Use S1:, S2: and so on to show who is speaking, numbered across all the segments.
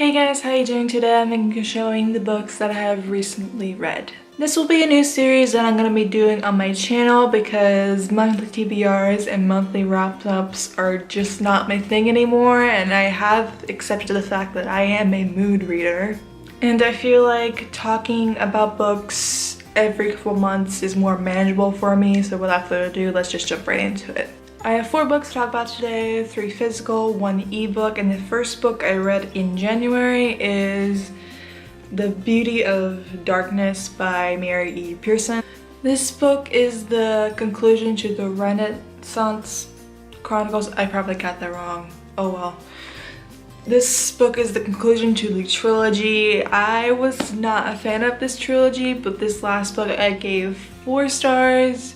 S1: Hey guys, how are you doing today? I'm showing the books that I have recently read. This will be a new series that I'm going to be doing on my channel because monthly TBRs and monthly wrap-ups are just not my thing anymore, and I have accepted the fact that I am a mood reader. And I feel like talking about books every couple months is more manageable for me, so without further ado, let's just jump right into it. I have 4 books to talk about today, 3 physical, 1 ebook, and the first book I read in January is The Beauty of Darkness by Mary E. Pearson. This book is the conclusion to the Renaissance Chronicles. I probably got that wrong. Oh well. This book is the conclusion to the trilogy. I was not a fan of this trilogy, but this last book I gave 4 stars.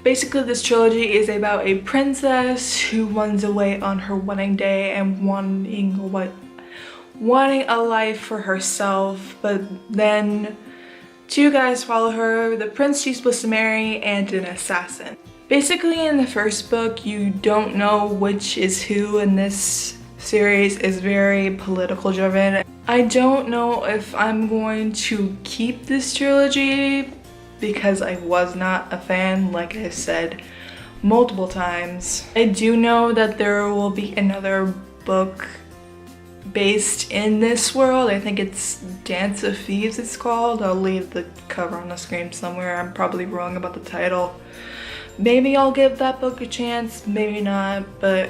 S1: Basically, this trilogy is about a princess who runs away on her wedding day and wanting a life for herself, but then 2 guys follow her, the prince she's supposed to marry and an assassin. Basically, in the first book, you don't know which is who, and this series is very political driven. I don't know if I'm going to keep this trilogy because I was not a fan, like I said multiple times. I do know that there will be another book based in this world. I think it's Dance of Thieves it's called. I'll leave the cover on the screen somewhere. I'm probably wrong about the title. Maybe I'll give that book a chance, maybe not, but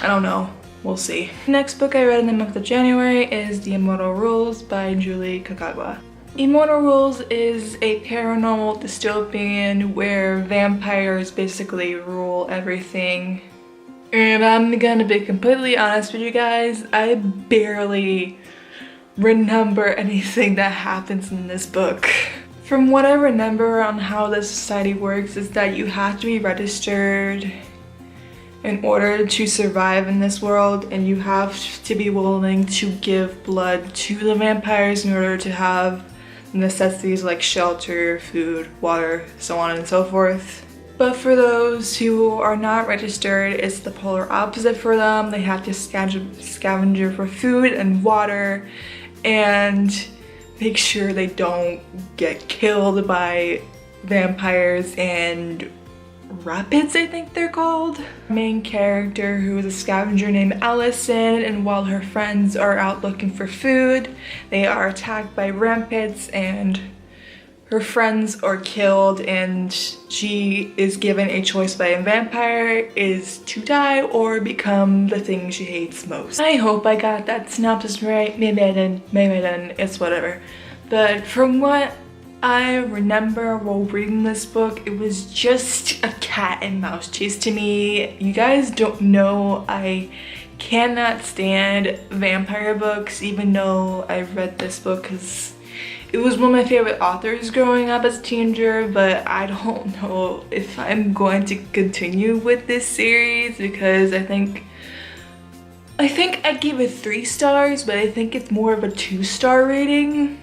S1: I don't know. We'll see. Next book I read in the month of January is The Immortal Rules by Julie Kakagawa. Immortal Rules is a paranormal dystopian where vampires basically rule everything. And I'm gonna be completely honest with you guys, I barely remember anything that happens in this book. From what I remember on how the society works is that you have to be registered in order to survive in this world, and you have to be willing to give blood to the vampires in order to have necessities like shelter, food, water, so on and so forth. But for those who are not registered, it's the polar opposite for them. They have to scavenger for food and water and make sure they don't get killed by vampires and rapids, I think they're called. Main character, who is a scavenger named Allison, and while her friends are out looking for food, they are attacked by rapids and her friends are killed, and she is given a choice by a vampire, is to die or become the thing she hates most. I hope I got that synopsis right. Maybe I didn't, maybe I didn't, it's whatever. But from what I remember while reading this book, it was just a cat and mouse chase to me. You guys don't know I cannot stand vampire books, even though I read this book because it was one of my favorite authors growing up as a teenager, but I don't know if I'm going to continue with this series because I think I gave it 3 stars, but I think it's more of a 2-star rating.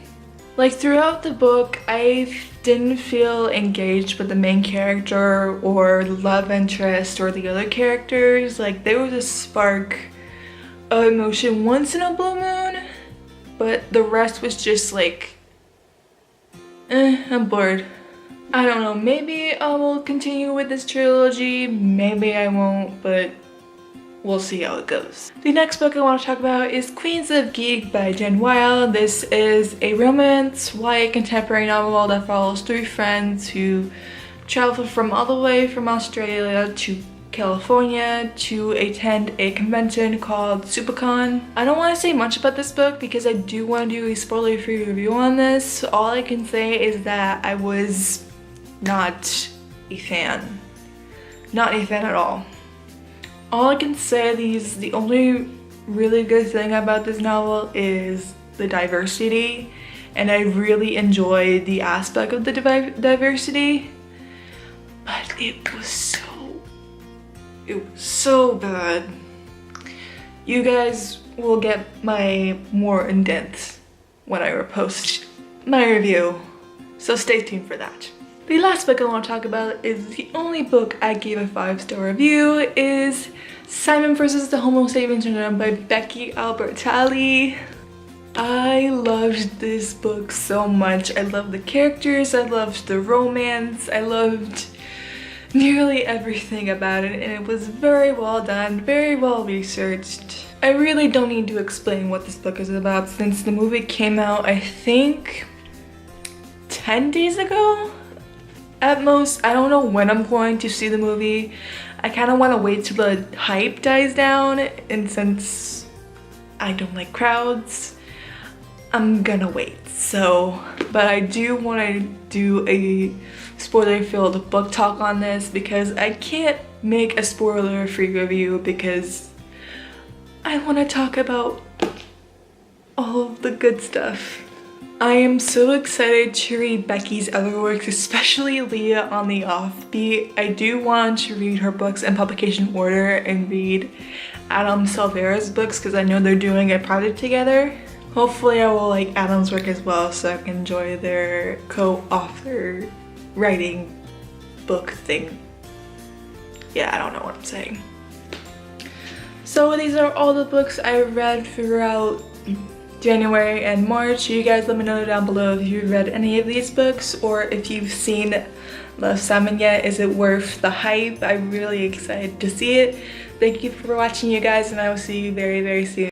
S1: Like, throughout the book, I didn't feel engaged with the main character or the love interest or the other characters. Like, there was a spark of emotion once in a blue moon, but the rest was just like, I'm bored. I don't know, maybe I will continue with this trilogy, maybe I won't, but we'll see how it goes. The next book I want to talk about is Queens of Geek by Jen Weil. This is a romance, YA contemporary novel that follows 3 friends who travel from all the way from Australia to California to attend a convention called SuperCon. I don't want to say much about this book because I do want to do a spoiler-free review on this. All I can say is that I was not a fan. Not a fan at all. All I can say is the only really good thing about this novel is the diversity, and I really enjoyed the aspect of the diversity, but it was so bad. You guys will get my more in-depth when I post my review, so stay tuned for that. The last book I want to talk about is the only book I gave a 5-star review, is Simon versus the Homo Sapiens written by Becky Albertalli. I loved this book so much. I loved the characters, I loved the romance, I loved nearly everything about it, and it was very well done, very well researched. I really don't need to explain what this book is about since the movie came out, I think 10 days ago at most. I don't know when I'm going to see the movie. I kind of want to wait till the hype dies down, and since I don't like crowds, I'm gonna wait. So, but I do want to do a spoiler-filled book talk on this because I can't make a spoiler-free review because I want to talk about all of the good stuff. I am so excited to read Becky's other works, especially Leah on the Offbeat. I do want to read her books in publication order and read Adam Silvera's books because I know they're doing a project together. Hopefully I will like Adam's work as well so I can enjoy their co-author writing book thing. Yeah, I don't know what I'm saying. So these are all the books I read throughout January and March. You guys let me know down below if you've read any of these books or if you've seen Love, Simon yet. Is it worth the hype? I'm really excited to see it. Thank you for watching, you guys, and I will see you very, very soon.